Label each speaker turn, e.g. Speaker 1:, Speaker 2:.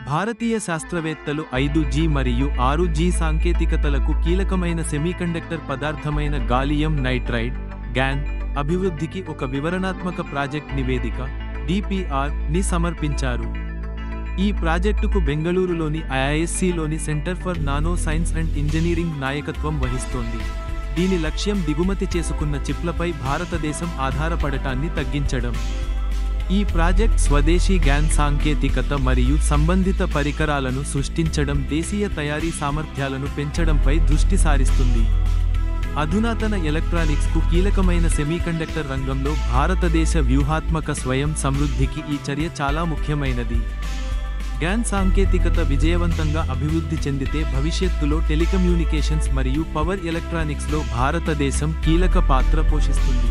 Speaker 1: భారతీయ శాస్త్రవేత్తలు 5G మరియు 6G సాంకేతికతలకు కీలకమైన సెమీకండక్టర్ పదార్థమైన గాలియం నైట్రైడ్ (GaN) అభివృద్ధికి ఒక వివరణాత్మక ప్రాజెక్ట్ నివేదిక (DPR)ని సమర్పించారు. ఈ ప్రాజెక్టుకు బెంగళూరులోని IIScలోని centre for nano science and engineering నాయకత్వం వహిస్తోంది. దీని లక్ష్యం దిగుమతి చేసుకున్న చిప్లపై భారతదేశం ఆధారపడటాన్ని తగ్గించడం. ఈ ప్రాజెక్ట్ స్వదేశీ GaN సాంకేతికత మరియు సంబంధిత పరికరాలను సృష్టించడం, దేశీయ తయారీ సామర్థ్యాలను పెంచడంపై దృష్టి సారిస్తుంది. అధునాతన ఎలక్ట్రానిక్స్కు కీలకమైన సెమీకండక్టర్ రంగంలో భారతదేశ వ్యూహాత్మక స్వయం సమృద్ధికి ఈ చర్య చాలా ముఖ్యమైనది. GaN సాంకేతికత విజయవంతంగా అభివృద్ధి చెందితే భవిష్యత్తులో టెలికమ్యూనికేషన్స్ మరియు పవర్ ఎలక్ట్రానిక్స్లో భారతదేశం కీలక పాత్ర పోషిస్తుంది.